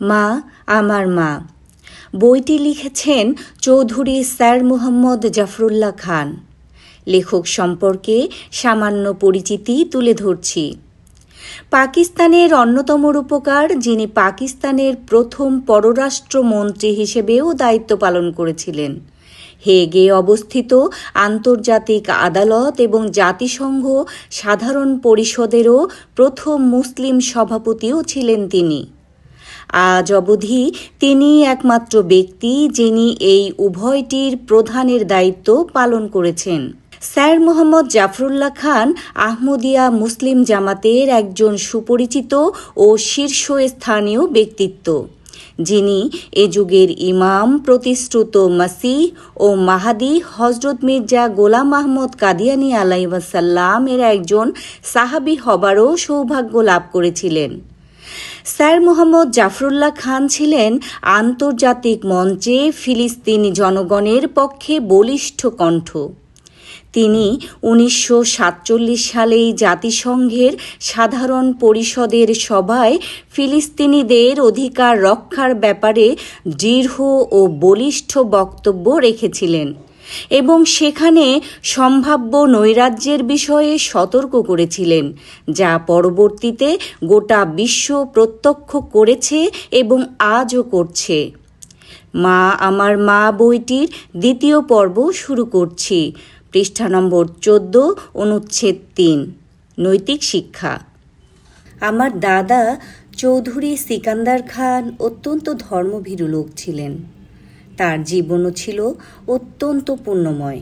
মা আমার মা বইটি লিখেছেন চৌধুরী স্যার মুহম্মদ জাফরুল্লাহ খান। লেখক সম্পর্কে সামান্য পরিচিতি তুলে ধরছি। পাকিস্তানের অন্যতম রূপকার, যিনি পাকিস্তানের প্রথম পররাষ্ট্রমন্ত্রী হিসেবেও দায়িত্ব পালন করেছিলেন। হেগে অবস্থিত আন্তর্জাতিক আদালত এবং জাতিসংঘ সাধারণ পরিষদেরও প্রথম মুসলিম সভাপতিও ছিলেন তিনি। আজ অবধি তিনি একমাত্র ব্যক্তি যিনি এই উভয়টির প্রধানের দায়িত্ব পালন করেছেন। স্যার মোহাম্মদ জাফরুল্লাহ খান আহমদিয়া মুসলিম জামাতের একজন সুপরিচিত ও শীর্ষস্থানীয় ব্যক্তিত্ব, যিনি এ যুগের ইমাম, প্রতিশ্রুত মাসিহ ও মাহাদি হজরত মির্জা গোলাম আহমদ কাদিয়ানী আলাইহিসসালাম এর একজন সাহাবী হবারও সৌভাগ্য লাভ করেছিলেন। স্যার মোহাম্মদ জাফরুল্লাহ খান ছিলেন আন্তর্জাতিক মঞ্চে ফিলিস্তিনি জনগণের পক্ষে বলিষ্ঠ কণ্ঠ। তিনি 1947 সালেই জাতিসংঘের সাধারণ পরিষদের সভায় ফিলিস্তিনিদের অধিকার রক্ষার ব্যাপারে দৃঢ় ও বলিষ্ঠ বক্তব্য রেখেছিলেন এবং সেখানে সম্ভাব্য নৈরাজ্যের বিষয়ে সতর্ক করেছিলেন, যা পরবর্তীতে গোটা বিশ্ব প্রত্যক্ষ করেছে এবং আজও করছে। মা আমার মা বইটির দ্বিতীয় পর্ব শুরু করছি। পৃষ্ঠা নম্বর 14, অনুচ্ছেদ 3, নৈতিক শিক্ষা। আমার দাদা চৌধুরী সিকান্দার খান অত্যন্ত ধর্মভীরু লোক ছিলেন। তার জীবনও ছিল অত্যন্ত পুণ্যময়।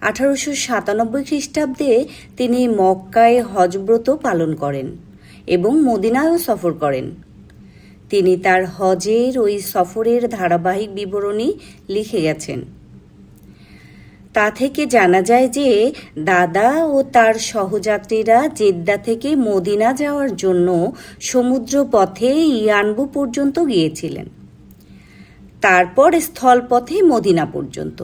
1897 খ্রিস্টাব্দে তিনি মক্কায় হজব্রত পালন করেন এবং মদিনায়ও সফর করেন। তিনি তার হজের ওই সফরের ধারাবাহিক বিবরণী লিখে গেছেন। তা থেকে জানা যায় যে দাদা ও তার সহযাত্রীরা জেদ্দা থেকে মদিনা যাওয়ার জন্য সমুদ্র পথে ইয়ানবু পর্যন্ত গিয়েছিলেন, তারপর স্থলপথে মদিনা পর্যন্ত।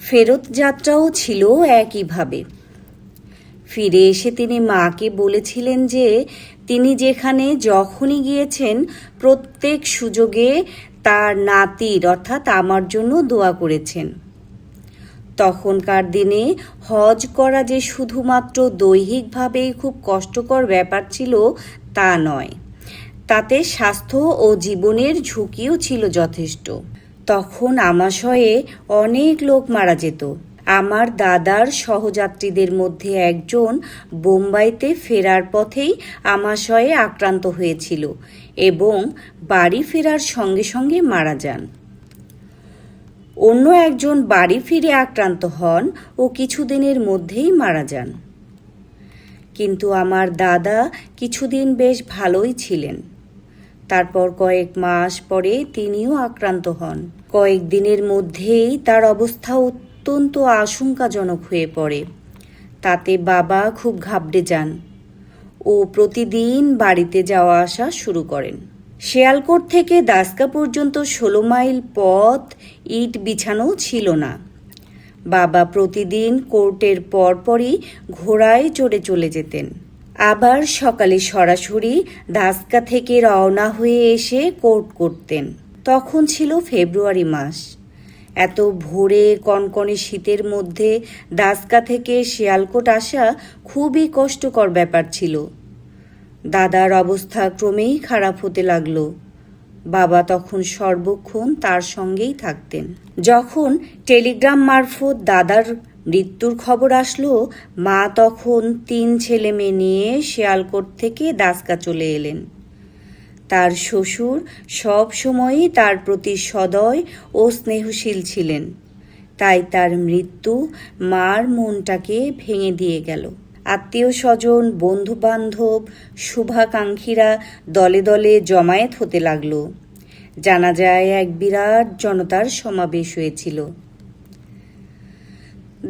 ফেরত যাত্রাও ছিল একইভাবে। ফিরে এসে তিনি মাকে বলেছিলেন যে তিনি যেখানে যখনই গিয়েছেন প্রত্যেক সুযোগে তার নাতির অর্থাৎ আমার জন্য দোয়া করেছেন। তখনকার দিনে হজ করা যে শুধুমাত্র দৈহিকভাবেই খুব কষ্টকর ব্যাপার ছিল তা নয়, তাতে স্বাস্থ্য ও জীবনের ঝুঁকিও ছিল যথেষ্ট। তখন আমাশয়ে অনেক লোক মারা যেত। আমার দাদার সহযাত্রীদের মধ্যে একজন বোম্বাইতে ফেরার পথেই আমাশয়ে আক্রান্ত হয়েছিল এবং বাড়ি ফেরার সঙ্গে সঙ্গে মারা যান। অন্য একজন বাড়ি ফিরে আক্রান্ত হন ও কিছুদিনের মধ্যেই মারা যান। কিন্তু আমার দাদা কিছুদিন বেশ ভালোই ছিলেন। তারপর কয়েক মাস পরে তিনিও আক্রান্ত হন। কয়েকদিনের মধ্যেই তার অবস্থা অত্যন্ত আশঙ্কাজনক হয়ে পড়ে। তাতে বাবা খুব ঘাবড়ে যান ও প্রতিদিন বাড়িতে যাওয়া আসা শুরু করেন। শিয়ালকোট থেকে দাসকা পর্যন্ত 16 মাইল পথ ইট বিছানো ছিল না। বাবা প্রতিদিন কোর্টের পরপরই ঘোড়ায় চড়ে চলে যেতেন। আবার সকালে সরাসরি দাসকা থেকে রওনা হয়ে এসে কোর্ট করতেন। তখন ছিল ফেব্রুয়ারি মাস। এত ভোরে কনকনে শীতের মধ্যে দাসকা থেকে শিয়ালকোট আসা খুবই কষ্টকর ব্যাপার ছিল। দাদার অবস্থা ক্রমেই খারাপ হতে লাগলো। বাবা তখন সর্বক্ষণ তার সঙ্গেই থাকতেন। যখন টেলিগ্রাম মারফত দাদার মৃত্যুর খবর আসলো, মা তখন 3 ছেলে মেয়ে নিয়ে শিয়ালকোট থেকে দাসকা চলে এলেন। তার শ্বশুর সব সময়ই তার প্রতি সদয় ও স্নেহশীল ছিলেন, তাই তার মৃত্যু মার মনটাকে ভেঙে দিয়ে গেল। আত্মীয় স্বজন, বন্ধু বান্ধব, শুভাকাঙ্ক্ষীরা দলে দলে জমায়েত হতে লাগল। জানা যায় এক বিরাট জনতার সমাবেশ হয়েছিল।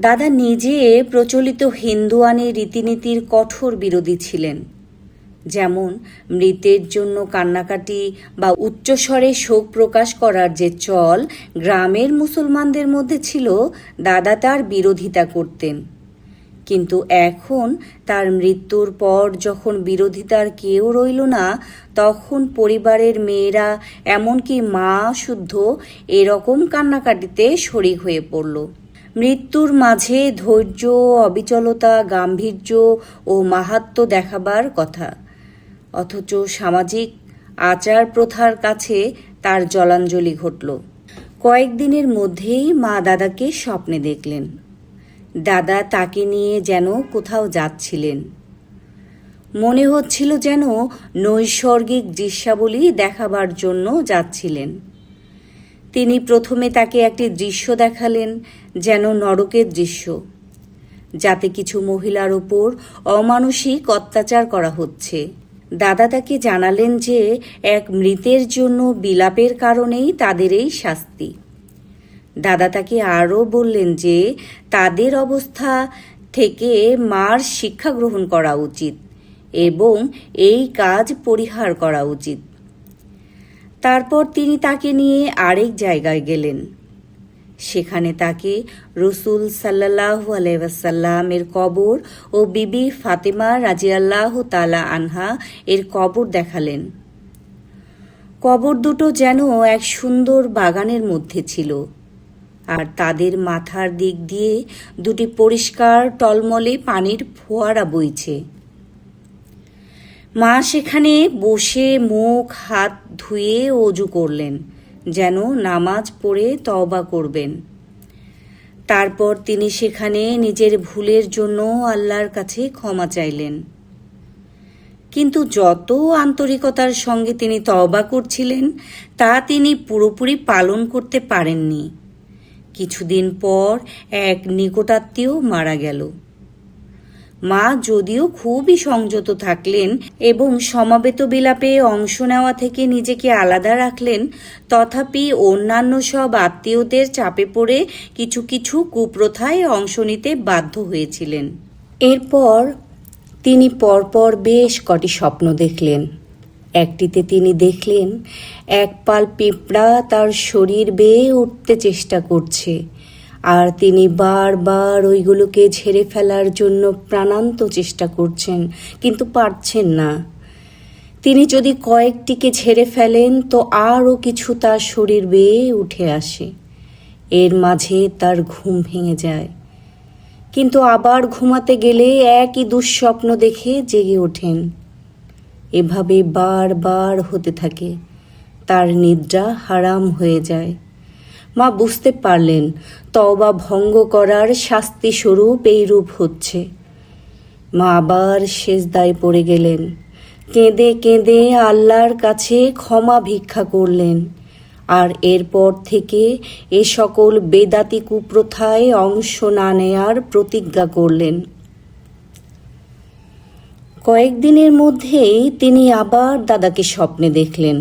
দাদা নিজে প্রচলিত হিন্দুয়ানি রীতিনীতির কঠোর বিরোধী ছিলেন। যেমন মৃতের জন্য কান্নাকাটি বা উচ্চস্বরে শোক প্রকাশ করার যে চল গ্রামের মুসলমানদের মধ্যে ছিল, দাদা তার বিরোধিতা করতেন। কিন্তু এখন তার মৃত্যুর পর যখন বিরোধিতার কেউ রইল না, তখন পরিবারের মেয়েরা, এমনকি মা শুদ্ধ, এরকম কান্নাকাটিতে শরিক হয়ে পড়ল। মৃত্যুর মাঝে ধৈর্য, অবিচলতা, গাম্ভীর্য ও মাহাত্ম্য দেখাবার কথা, অথচ সামাজিক আচার প্রথার কাছে তার জলাঞ্জলি ঘটল। কয়েকদিনের মধ্যেই মা দাদাকে স্বপ্নে দেখলেন। দাদা তাকে নিয়ে যেন কোথাও যাচ্ছিলেন। মনে হচ্ছিল যেন নৈসর্গিক দৃশ্যাবলী দেখাবার জন্য যাচ্ছিলেন। তিনি প্রথমে তাকে একটি দৃশ্য দেখালেন, যেন নরকের দৃশ্য, যাতে কিছু মহিলার ওপর অমানুষিক অত্যাচার করা হচ্ছে। দাদা তাকে জানালেন যে এক মৃতের জন্য বিলাপের কারণেই তাদের এই শাস্তি। দাদা তাকে আরও বললেন যে তাদের অবস্থা থেকে মার শিক্ষা গ্রহণ করা উচিত এবং এই কাজ পরিহার করা উচিত। তারপর তিনি তাকে নিয়ে আরেক জায়গায় গেলেন। সেখানে তাকে রসুল সাল্লাল্লাহু আলাইহি ওয়াসাল্লামের কবর ও বিবি ফাতেমা রাদিয়াল্লাহু তাআলা আনহা এর কবর দেখালেন। কবর দুটো যেন এক সুন্দর বাগানের মধ্যে ছিল, আর তাদের মাথার দিক দিয়ে দুটি পরিষ্কার টলমলে পানির ফোয়ারা বইছে। মা সেখানে বসে মুখ হাত ধুয়ে অজু করলেন, যেন নামাজ পড়ে তওবা করবেন। তারপর তিনি সেখানে নিজের ভুলের জন্য আল্লাহর কাছে ক্ষমা চাইলেন। কিন্তু যত আন্তরিকতার সঙ্গে তিনি তওবা করছিলেন, তা তিনি পুরোপুরি পালন করতে পারেননি। কিছুদিন পর এক নিকটাত্মীয় মারা গেল। মা যদিও খুবই সংযত থাকলেন এবং সমাবেত বিলাপে অংশ নেওয়া থেকে নিজেকে আলাদা রাখলেন, তথাপি অন্যান্য সব আত্মীয়দের চাপে পড়ে কিছু কিছু কুপ্রথায় অংশ নিতে বাধ্য হয়েছিলেন। এরপর তিনি পরপর বেশ কটি স্বপ্ন দেখলেন। একটিতে তিনি দেখলেন এক পাল পিঁপড়া তার শরীর বেয়ে উঠতে চেষ্টা করছে, আর তিনি বারবার ওইগুলোকে ঝেড়ে ফেলার জন্য প্রাণান্ত চেষ্টা করছেন, কিন্তু পারছেন না। তিনি যদি কয়েকটিকে ঝেড়ে ফেলেন তো আরও কিছু তার শরীর বেয়ে উঠে আসে। এর মাঝে তার ঘুম ভেঙে যায়, কিন্তু আবার ঘুমাতে গেলে একই দুঃস্বপ্ন দেখে জেগে ওঠেন। এভাবে বারবার হতে থাকে। তার নিদ্রা হারাম হয়ে যায়। মা বুঝতে পারলেন তওবা ভঙ্গ করার শাস্তি স্বরূপ এই রূপ হচ্ছে। মা আবার সেজদায় পড়ে গেলেন। কেঁদে কেঁদে আল্লাহর কাছে ক্ষমা ভিক্ষা করলেন, আর এরপর থেকে এ সকল বেদাতি কুপ্রথায় অংশ না নেয়ার প্রতিজ্ঞা করলেন। কয়েকদিনের মধ্যেই তিনি আবার দাদাকে স্বপ্নে দেখলেন।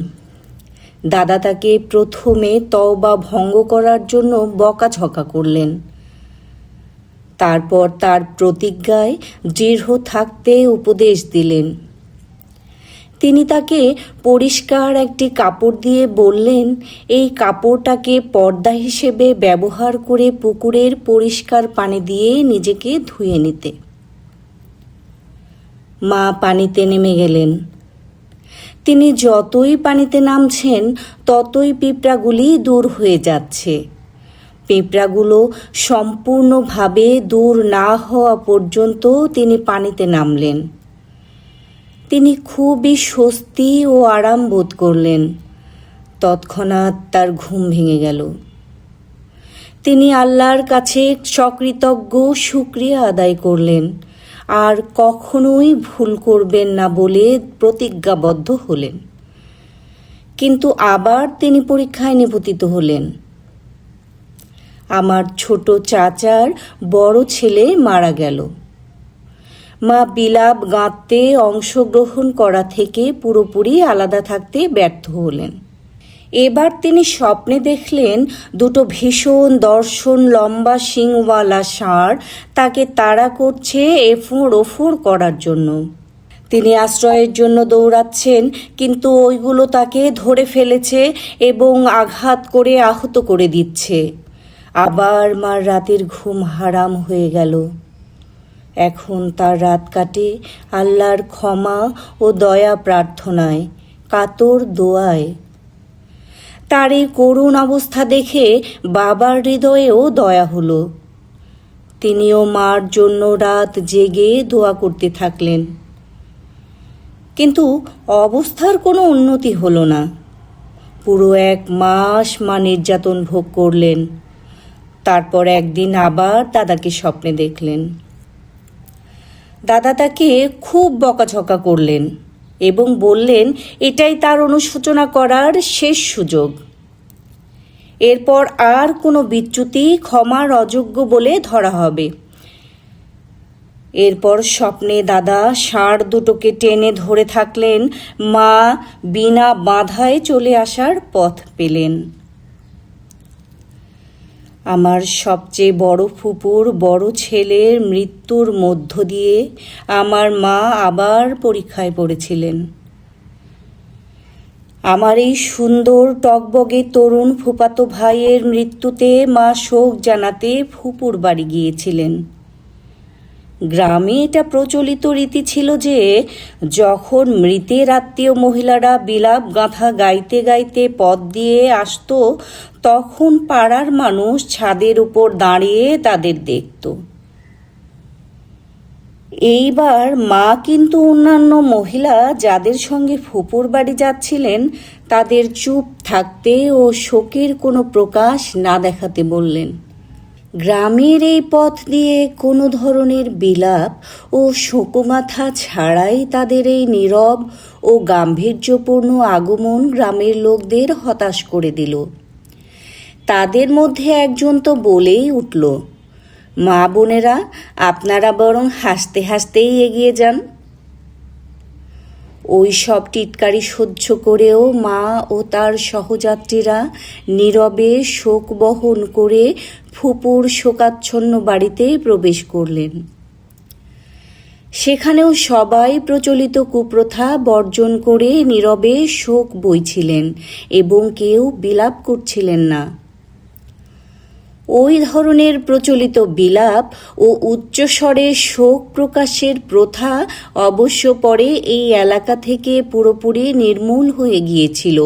দাদা তাকে প্রথমে তওবা ভঙ্গ করার জন্য বকাঝকা করলেন। তারপর তার প্রতিজ্ঞায় দৃঢ় থাকতে উপদেশ দিলেন। তিনি তাকে পরিষ্কার একটি কাপড় দিয়ে বললেন, এই কাপড়টাকে পর্দা হিসেবে ব্যবহার করে পুকুরের পরিষ্কার পানি দিয়ে নিজেকে ধুয়ে নিতে। মা পানিতে নেমে গেলেন। তিনি যতই পানিতে নামছেন ততই পিঁপড়াগুলি দূর হয়ে যাচ্ছে। পিঁপড়াগুলো সম্পূর্ণভাবে দূর না হওয়া পর্যন্ত তিনি পানিতে নামলেন। তিনি খুবই স্বস্তি ও আরাম বোধ করলেন। তৎক্ষণাৎ তার ঘুম ভেঙে গেল। তিনি আল্লাহর কাছে সকৃতজ্ঞ শুকরিয়া আদায় করলেন, আর কখনোই ভুল করবেন না বলে প্রতিজ্ঞাবদ্ধ হলেন। কিন্তু আবার তিনি পরীক্ষায় নিপতিত হলেন। আমার ছোট চাচার বড় ছেলে মারা গেল। মা বিলাপ গাঁথতে অংশগ্রহণ করা থেকে পুরোপুরি আলাদা থাকতে ব্যর্থ হলেন। এবার তিনি স্বপ্নে দেখলেন দুটো ভীষণ দর্শন লম্বা শিংওয়ালা ষাঁড় তাকে তাড়া করছে এফোঁড় ওফোঁড় করার জন্য। তিনি আশ্রয়ের জন্য দৌড়াচ্ছেন, কিন্তু ওইগুলো তাকে ধরে ফেলেছে এবং আঘাত করে আহত করে দিচ্ছে। আবার মার রাতের ঘুম হারাম হয়ে গেল। এখন তার রাত কাটে আল্লাহর ক্ষমা ও দয়া প্রার্থনায়, কাতর দোয়ায়। তার এই করুণ অবস্থা দেখে বাবার হৃদয়েও দয়া হলো। তিনিও মার জন্য রাত জেগে দোয়া করতে থাকলেন। কিন্তু অবস্থার কোনো উন্নতি হলো না। পুরো 1 মাস মা নির্যাতন ভোগ করলেন। তারপর একদিন আবার দাদাকে স্বপ্নে দেখলেন। দাদা তাকে খুব বকাঝকা করলেন এবং বললেন এটাই তার অনুশোচনা করার শেষ সুযোগ। এরপর আর কোনো বিচ্যুতি ক্ষমার অযোগ্য বলে ধরা হবে। এরপর স্বপ্নে দাদা ষাঁড় দুটোকে টেনে ধরে থাকলেন। মা বিনা বাধায় চলে আসার পথ পেলেন। আমার সবচেয়ে বড় ফুপুর বড় ছেলের মৃত্যুর মধ্য দিয়ে আমার মা আবার পরীক্ষায় পড়েছিলেন। আমার এই সুন্দর টকবগে তরুণ ফুফাতো ভাইয়ের মৃত্যুতে মা শোক জানাতে ফুপুর বাড়ি গিয়েছিলেন। গ্রামে এটা প্রচলিত রীতি ছিল যে যখন মৃতের আত্মীয় মহিলারা বিলাপ গাঁথা গাইতে গাইতে পথ দিয়ে আসতো, তখন পাড়ার মানুষ ছাদের উপর দাঁড়িয়ে তাদের দেখত। এইবার মা কিন্তু অন্যান্য মহিলা যাদের সঙ্গে ফুপুর বাড়ি যাচ্ছিলেন তাদের চুপ থাকতে ও শোকের কোনো প্রকাশ না দেখাতে বললেন। গ্রামের এই পথ দিয়ে কোনো ধরনের বিলাপ ও শোকমাথা ছাড়াই তাদের এই নীরব ও গাম্ভীর্যপূর্ণ আগমন গ্রামের লোকদের হতাশ করে দিল। তাদের মধ্যে একজন তো বলেই উঠল, মা বোনেরা, আপনারা বরং হাসতে হাসতেই এগিয়ে যান। ওই সব টিটকারি সহ্য করেও মা ও তার সহযাত্রীরা নীরবে শোক বহন করে ফুপুর শোকাচ্ছন্ন বাড়িতে প্রবেশ করলেন। সেখানেও সবাই প্রচলিত কুপ্রথা বর্জন করে নীরবে শোক বইছিলেন এবং কেউ বিলাপ করছিলেন না। ওই ধরনের প্রচলিত বিলাপ ও উচ্চস্বরে শোক প্রকাশের প্রথা অবশ্য পরে এই এলাকা থেকে পুরোপুরি নির্মূল হয়ে গিয়েছিল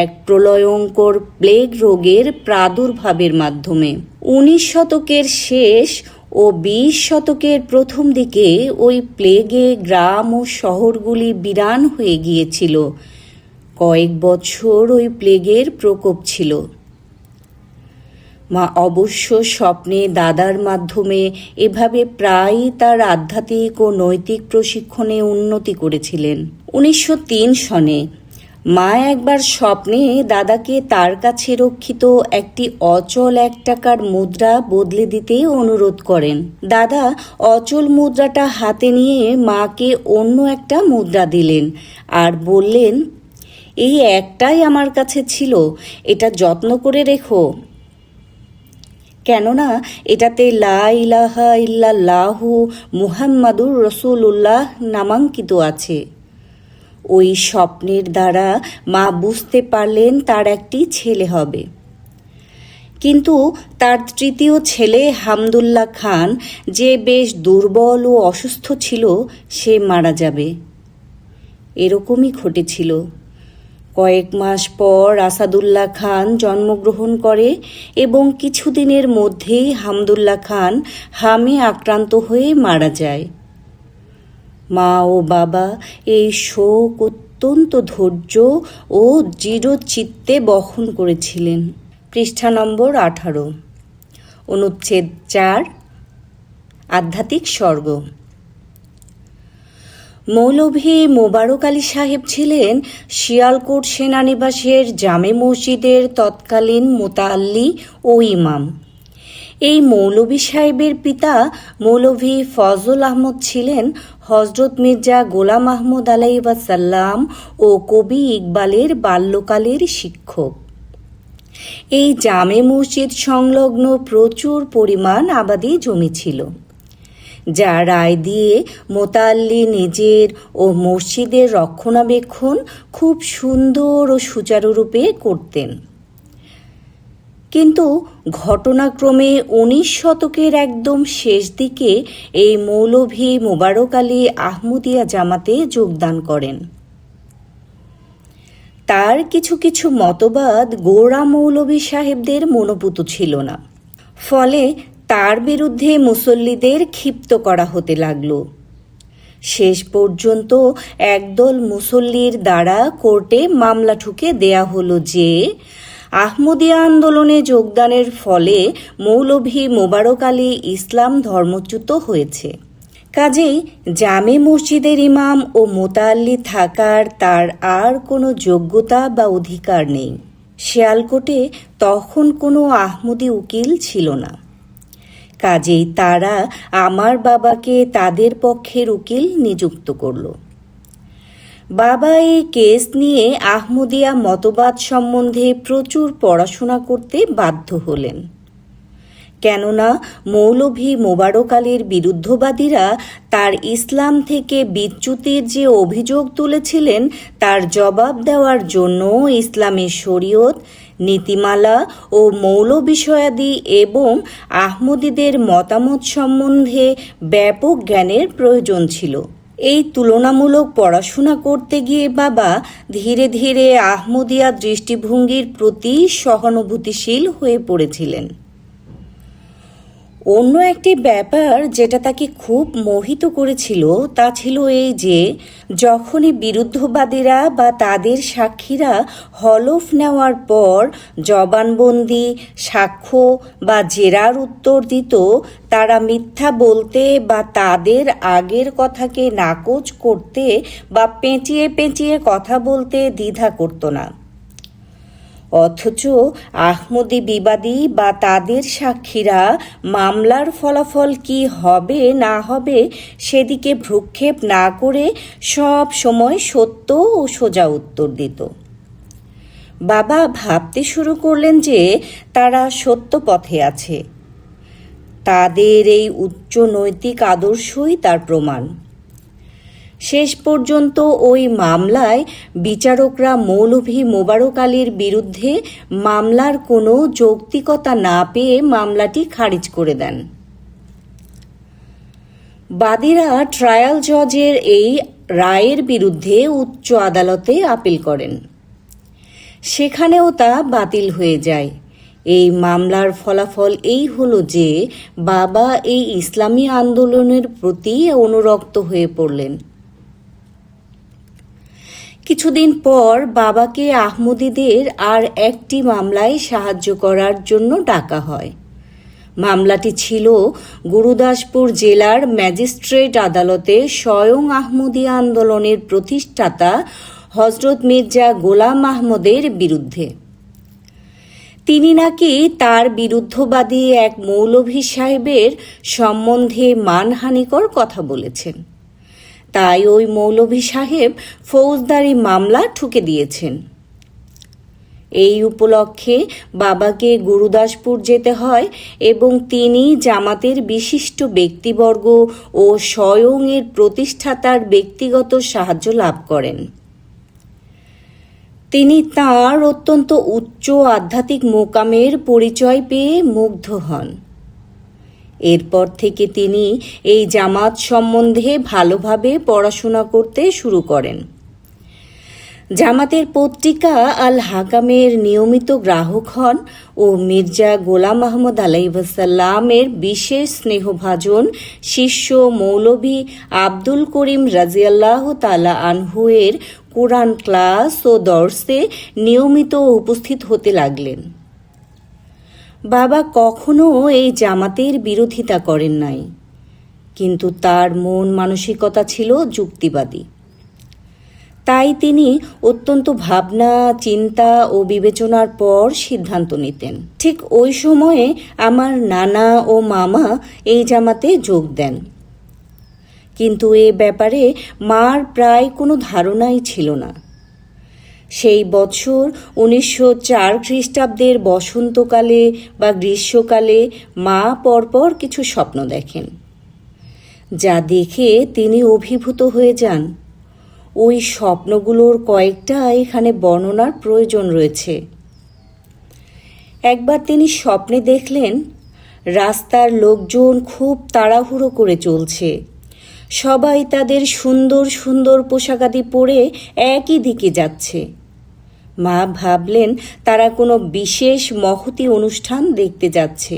এক প্রলয়ঙ্কর প্লেগ রোগের প্রাদুর্ভাবের মাধ্যমে। 19 শতকের শেষ ও 20 শতকের প্রথম দিকে ওই প্লেগে গ্রাম ও শহরগুলি বিরান হয়ে গিয়েছিল। কয়েক বছর ওই প্লেগের প্রকোপ ছিল। মা অবশ্য স্বপ্নে দাদার মাধ্যমে এভাবে প্রায়ই তার আধ্যাত্মিক ও নৈতিক প্রশিক্ষণে উন্নতি করেছিলেন। 1903 সনে মা একবার স্বপ্নে দাদাকে তার কাছে রক্ষিত একটি অচল 1 টাকার মুদ্রা বদলে দিতে অনুরোধ করেন। দাদা অচল মুদ্রাটা হাতে নিয়ে মাকে অন্য একটা মুদ্রা দিলেন আর বললেন, এই একটাই আমার কাছে ছিল, এটা যত্ন করে রেখো, কেননা এটাতে লা ইলাহা ইল্লাল্লাহু মুহাম্মাদুর রাসূলুল্লাহ নামাঙ্কিত আছে। ওই স্বপ্নের দ্বারা মা বুঝতে পারলেন তার একটি ছেলে হবে, কিন্তু তার তৃতীয় ছেলে হামদুল্লাহ খান, যে বেশ দুর্বল ও অসুস্থ ছিল, সে মারা যাবে। এরকমই ঘটেছিল। কয়েক মাস পর আসাদুল্লাহ খান জন্মগ্রহণ করে এবং কিছুদিনের মধ্যেই হামদুল্লাহ খান হামে আক্রান্ত হয়ে মারা যায়। মা ও বাবা এই শোক অত্যন্ত ধৈর্য ও দৃঢ় চিত্তে বহন করেছিলেন। পৃষ্ঠা নম্বর 18, অনুচ্ছেদ 4, আধ্যাত্মিক স্বর্গ। মৌলভী মোবারক আলী সাহেব ছিলেন শিয়ালকোট সেনানিবাসের জামে মসজিদের তৎকালীন মোতাল্লি ও ইমাম। এই মৌলভী সাহেবের পিতা মৌলভী ফজল আহমদ ছিলেন হজরত মির্জা গোলাম আহমদ আলাইহিসসালাম ও কবি ইকবালের বাল্যকালের শিক্ষক। এই জামে মসজিদ সংলগ্ন প্রচুর পরিমাণ আবাদি জমি ছিল, যা রায় দিয়ে মোতাল্লি নিজের ও মসজিদের রক্ষণাবেক্ষণ খুব সুন্দর ও সুচারুরূপে করতেন। কিন্তু ঘটনাক্রমে 19 শতকের একদম শেষ দিকে এই মৌলভী মোবারক আলী আহমদিয়া জামাতে যোগদান করেন। তার কিছু কিছু মতবাদ গোঁড়া মৌলভী সাহেবদের মনোপুত ছিল না, ফলে তার বিরুদ্ধে মুসল্লিদের ক্ষিপ্ত করা হতে লাগল। শেষ পর্যন্ত একদল মুসল্লির দ্বারা কোর্টে মামলা ঠুকে দেয়া হলো যে আহমদিয়া আন্দোলনে যোগদানের ফলে মৌলভী মোবারক আলী ইসলাম ধর্মচ্যুত হয়েছে, কাজেই জামে মসজিদের ইমাম ও মোতাল্লি থাকার তার আর কোনো যোগ্যতা বা অধিকার নেই। শিয়ালকোটে তখন কোনো আহমদি উকিল ছিল না, কাজেই তারা আমার বাবাকে তাদের পক্ষের উকিল নিযুক্ত করল। বাবা এই কেস নিয়ে আহমদিয়া মতবাদ সম্বন্ধে প্রচুর পড়াশোনা করতে বাধ্য হলেন, কেননা মৌলভী মোবারক আলীর বিরুদ্ধবাদীরা তার ইসলাম থেকে বিচ্যুতির যে অভিযোগ তুলেছিলেন তার জবাব দেওয়ার জন্য ইসলামী শরীয়ত, নীতিমালা ও মৌল বিষয়াদি এবং আহমদীদের মতামত সম্বন্ধে ব্যাপক জ্ঞানের প্রয়োজন ছিল। এই তুলনামূলক পড়াশোনা করতে গিয়ে বাবা ধীরে ধীরে আহমদিয়া দৃষ্টিভঙ্গির প্রতি সহানুভূতিশীল হয়ে পড়েছিলেন। অন্য একটি ব্যাপার যেটা তাকে খুব মোহিত করেছিল তা ছিল এই যে যখনই বিরুদ্ধবাদীরা বা তাদের সাক্ষীরা হলফ নেওয়ার পর জবানবন্দি, সাক্ষ্য বা জেরার উত্তর দিত, তারা মিথ্যা বলতে বা তাদের আগের কথাকে নাকচ করতে বা পেঁচিয়ে পেঁচিয়ে কথা বলতে দ্বিধা করত না। অথচ আহমদি বিবাদী বা তাদের সাক্ষীরা মামলার ফলাফল কি হবে না হবে সেদিকে ভ্রুক্ষেপ না করে সব সময় সত্য ও সোজা উত্তর দিত। বাবা ভাবতে শুরু করলেন যে তারা সত্য পথে আছে। তাদের এই উচ্চ নৈতিক আদর্শই তার প্রমাণ। শেষ পর্যন্ত ওই মামলায় বিচারকরা মৌলভী মোবারক আলীর বিরুদ্ধে মামলার কোনো যৌক্তিকতা না পেয়ে মামলাটি খারিজ করে দেন। বাদীরা ট্রায়াল জজের এই রায়ের বিরুদ্ধে উচ্চ আদালতে আপিল করেন, সেখানেও তা বাতিল হয়ে যায়। এই মামলার ফলাফল এই হলো যে বাবা এই ইসলামী আন্দোলনের প্রতি অনুরক্ত হয়ে পড়লেন। কিছুদিন পর বাবাকে আহমদীদের আর একটি মামলায় সাহায্য করার জন্য ডাকা হয়। মামলাটি ছিল গুরুদাসপুর জেলার ম্যাজিস্ট্রেট আদালতে স্বয়ং আহমদিয়া আন্দোলনের প্রতিষ্ঠাতা হজরত মির্জা গোলাম আহমদের বিরুদ্ধে। তিনি নাকি তার বিরুদ্ধবাদী এক মৌলভী সাহেবের সম্বন্ধে মানহানিকর কথা বলেছেন, তাই ওই মৌলভী সাহেব ফৌজদারি মামলা ঠুকে দিয়েছেন। এই উপলক্ষে বাবাকে গুরুদাসপুর যেতে হয় এবং তিনি জামাতের বিশিষ্ট ব্যক্তিবর্গ ও স্বয়ং এর প্রতিষ্ঠাতার ব্যক্তিগত সাহায্য লাভ করেন। তিনি তাঁর অত্যন্ত উচ্চ আধ্যাত্মিক মোকামের পরিচয় পেয়ে মুগ্ধ হন। এরপর থেকে তিনি এই জামাত সম্বন্ধে ভালোভাবে পড়াশোনা করতে শুরু করেন। জামাতের পত্রিকা আল হাকামের নিয়মিত গ্রাহক হন ও মির্জা গোলাম আহমদ আলাইহিসসালামের বিশেষ স্নেহভাজন শিষ্য মৌলভী আব্দুল করিম রাজিয়াল্লাহু তাআলা আনহু এর কোরআন ক্লাস ও দর্সে নিয়মিত উপস্থিত হতে লাগলেন। বাবা কখনো এই জামাতের বিরোধিতা করেন নাই, কিন্তু তার মন মানসিকতা ছিল যুক্তিবাদী। তাই তিনি অত্যন্ত ভাবনা, চিন্তা ও বিবেচনার পর সিদ্ধান্ত নিতেন। ঠিক ওই সময়ে আমার নানা ও মামা এই জামাতে যোগ দেন, কিন্তু এ ব্যাপারে মার প্রায় কোনো ধারণাই ছিল না। সেই বছর 1904 খ্রিস্টাব্দের বসন্তকালে বা গ্রীষ্মকালে মা পরপর কিছু স্বপ্ন দেখেন, যা দেখে তিনি অভিভূত হয়ে যান। ওই স্বপ্নগুলোর কয়েকটা এখানে বর্ণনার প্রয়োজন রয়েছে। একবার তিনি স্বপ্নে দেখলেন রাস্তার লোকজন খুব তাড়াহুড়ো করে চলছে। সবাই তাদের সুন্দর সুন্দর পোশাকাদি পরে একই দিকে যাচ্ছে। মা ভাবলেন তারা কোনো বিশেষ মহতী অনুষ্ঠান দেখতে যাচ্ছে।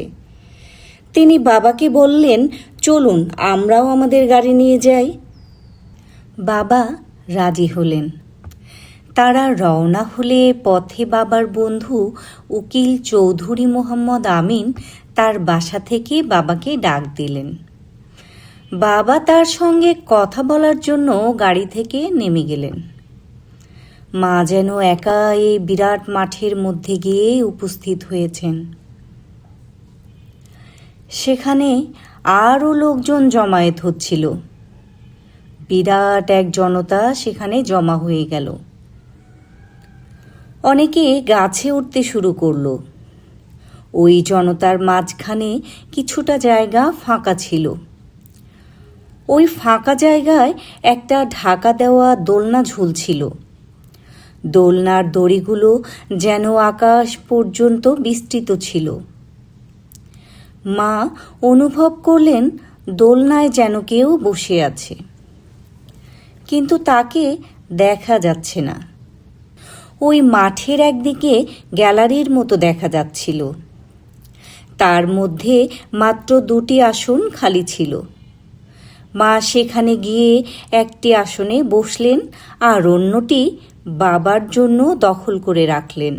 তিনি বাবাকে বললেন, চলুন আমরাও আমাদের গাড়ি নিয়ে যাই। বাবা রাজি হলেন। তারা রওনা হলে পথে বাবার বন্ধু উকিল চৌধুরী মোহাম্মদ আমিন তার বাসা থেকে বাবাকে ডাক দিলেন। বাবা তার সঙ্গে কথা বলার জন্য গাড়ি থেকে নেমে গেলেন। মা যেন একা এই বিরাট মাঠের মধ্যে গিয়ে উপস্থিত হয়েছেন। সেখানে আরও লোকজন জমায়েত হচ্ছিল। বিরাট এক জনতা সেখানে জমা হয়ে গেল। অনেকে গাছে উঠতে শুরু করলো। ওই জনতার মাঝখানে কিছুটা জায়গা ফাঁকা ছিল। ওই ফাঁকা জায়গায় একটা ঢাকা দেওয়া দোলনা ঝুলছিল। দোলনার দড়িগুলো যেন আকাশ পর্যন্ত বিস্তৃত ছিল। মা অনুভব করলেন দোলনায় যেন কেউ বসে আছে, কিন্তু তাকে দেখা যাচ্ছে না। ওই মাঠের একদিকে গ্যালারির মতো দেখা যাচ্ছিল। তার মধ্যে মাত্র 2টি আসন খালি ছিল। মা সেখানে গিয়ে একটি আসনে বসলেন আর অন্যটি বাবার জন্য দখল করে রাখলেন।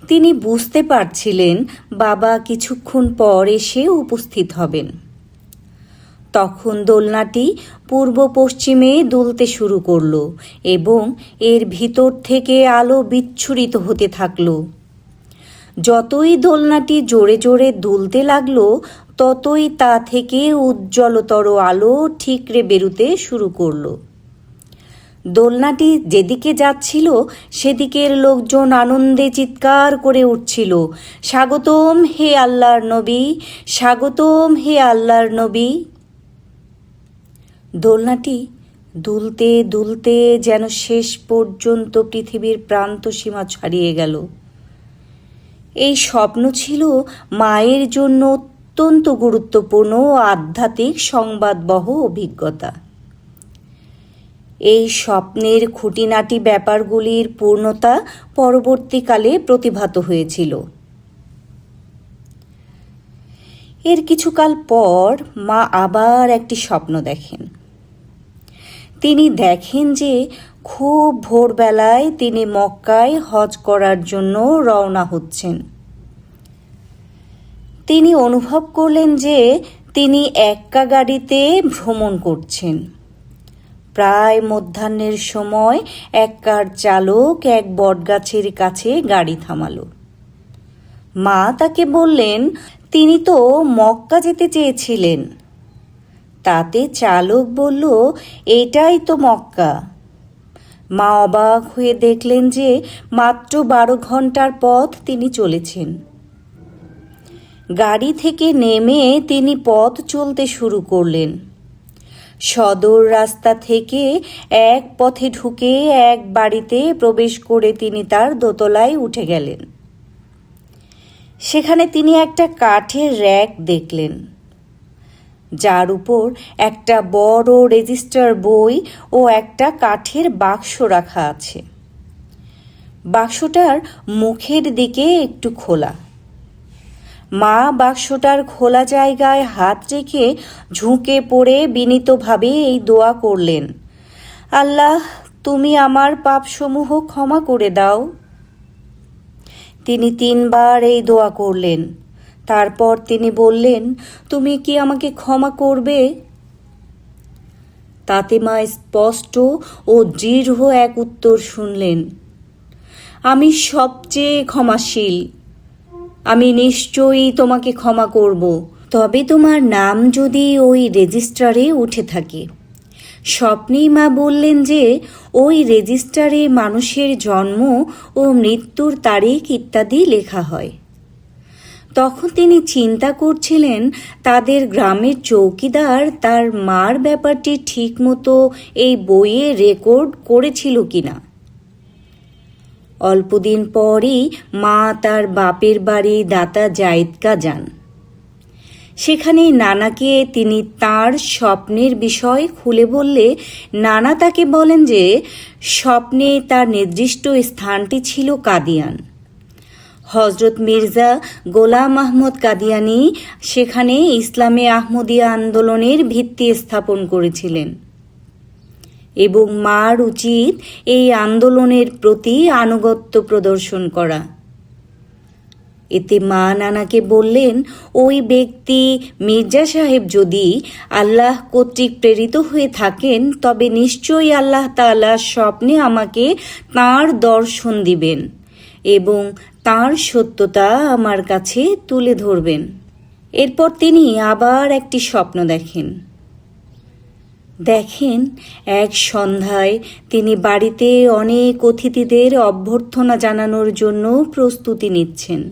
তিনি বুঝতে পারছিলেন বাবা কিছুক্ষণ পর এসে উপস্থিত হবেন। তখন দোলনাটি পূর্ব পশ্চিমে দুলতে শুরু করলো এবং এর ভিতর থেকে আলো বিচ্ছুরিত হতে থাকলো। যতই দোলনাটি জোরে জোরে দুলতে লাগলো, ততই তা থেকে উজ্জ্বলতর আলো ঠিকরে বেরুতে শুরু করলো। দোলনাটি যেদিকে যাচ্ছিল সেদিকের লোকজন আনন্দে চিৎকার করে উঠছিল, স্বাগতম হে আল্লাহর নবী, স্বাগতম হে আল্লাহর নবী। দোলনাটি দুলতে দুলতে যেন শেষ পর্যন্ত পৃথিবীর প্রান্তসীমা ছাড়িয়ে গেল। এই স্বপ্ন ছিল মায়ের জন্য অত্যন্ত গুরুত্বপূর্ণ ও আধ্যাত্মিক সংবাদবহ অভিজ্ঞতা। এই স্বপ্নের খুঁটিনাটি ব্যাপারগুলির পূর্ণতা পরবর্তীকালে প্রতিভাত হয়েছিল। এর কিছুকাল পর মা আবার একটি স্বপ্ন দেখেন। তিনি দেখেন যে খুব ভোরবেলায় তিনি মক্কায় হজ করার জন্য রওনা হচ্ছেন। তিনি অনুভব করলেন যে তিনি একা গাড়িতে ভ্রমণ করছেন। প্রায় মধ্যাহ্নের সময় এক কার চালক এক বটগাছের কাছে গাড়ি থামালো। মা তাকে বললেন, তিনি তো মক্কা যেতে চেয়েছিলেন। তাতে চালক বলল, এটাই তো মক্কা। মা অবাক হয়ে দেখলেন যে মাত্র 12 ঘন্টার পথ তিনি চলেছেন। গাড়ি থেকে নেমে তিনি পথ চলতে শুরু করলেন। সদর রাস্তা থেকে এক পথে ঢুকে এক বাড়িতে প্রবেশ করে তিনি তার দোতলায় উঠে গেলেন। সেখানে তিনি একটা কাঠের র্যাক দেখলেন, যার উপর একটা বড় রেজিস্টার বই ও একটা কাঠের বাক্স রাখা আছে। বাক্সটার মুখের দিকে একটু খোলা। মা বাক্সটার খোলা জায়গায় হাত রেখে ঝুঁকে পড়ে বিনীতভাবে এই দোয়া করলেন, আল্লাহ, তুমি আমার পাপসমূহ ক্ষমা করে দাও। তিনি 3 বার এই দোয়া করলেন। তারপর তিনি বললেন, তুমি কি আমাকে ক্ষমা করবে? তাতে মা স্পষ্ট ও দৃঢ় এক উত্তর শুনলেন, আমি সবচেয়ে ক্ষমাশীল, আমি নিশ্চয়ই তোমাকে ক্ষমা করব, তবে তোমার নাম যদি ওই রেজিস্টারে উঠে থাকে। স্বপ্নেই মা বললেন যে ওই রেজিস্টারে মানুষের জন্ম ও মৃত্যুর তারিখ ইত্যাদি লেখা হয়। তখন তিনি চিন্তা করছিলেন তাদের গ্রামের চৌকিদার তার মার ব্যাপারটি ঠিকমতো এই বইয়ে রেকর্ড করেছিল কিনা। অল্পদিন পরই মা তার বাপের বাড়ি দাতা জায়েদকা যান। সেখানে নানাকে তিনি তার স্বপ্নের বিষয় খুলে বললে নানা তাকে বলেন যে স্বপ্নে তার নির্দিষ্ট স্থানটি ছিল কাদিয়ান। হজরত মির্জা গোলাম আহমদ কাদিয়ানি সেখানে ইসলামে আহমদিয়া আন্দোলনের ভিত্তি স্থাপন করেছিলেন এবং মার উচিত এই আন্দোলনের প্রতি আনুগত্য প্রদর্শন করা। এতে মা নানাকে বললেন, ওই ব্যক্তি মির্জা সাহেব যদি আল্লাহ কর্তৃক প্রেরিত হয়ে থাকেন তবে নিশ্চয়ই আল্লাহ তাআলা স্বপ্নে আমাকে তাঁর দর্শন দিবেন এবং তাঁর সত্যতা আমার কাছে তুলে ধরবেন। এরপর তিনি আবার একটি স্বপ্ন দেখেন এক সন্ধ্যায় তিনি বাড়িতে অনেক অতিথিদের অভ্যর্থনা জানানোর জন্য প্রস্তুতি নিচ্ছেন।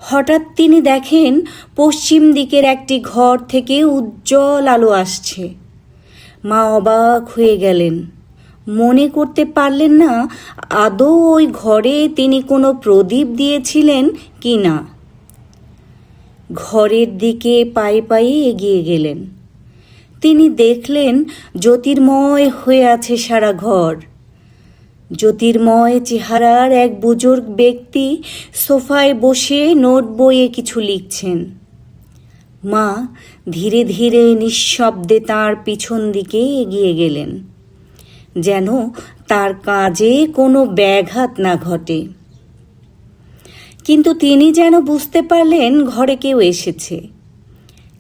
হঠাৎ তিনি দেখেন পশ্চিম দিকের একটি ঘর থেকে উজ্জ্বল আলো আসছে। মা অবাক হয়ে গেলেন, মনে করতে পারলেন না আদৌ ওই ঘরে তিনি কোনো প্রদীপ দিয়েছিলেন কি না। ঘরের দিকে পায়ে পায়ে এগিয়ে গেলেন। তিনি দেখলেন জ্যোতির্ময় হয়ে আছে সারা ঘর। জ্যোতির্ময় চেহারার এক বুজুর্গ ব্যক্তি সোফায় বসে নোট বইয়ে কিছু লিখছেন। মা ধীরে ধীরে নিঃশব্দে তাঁর পিছন দিকে এগিয়ে গেলেন, যেন তার কাজে কোনো ব্যাঘাত না ঘটে। কিন্তু তিনি যেন বুঝতে পারলেন ঘরে কেউ এসেছে,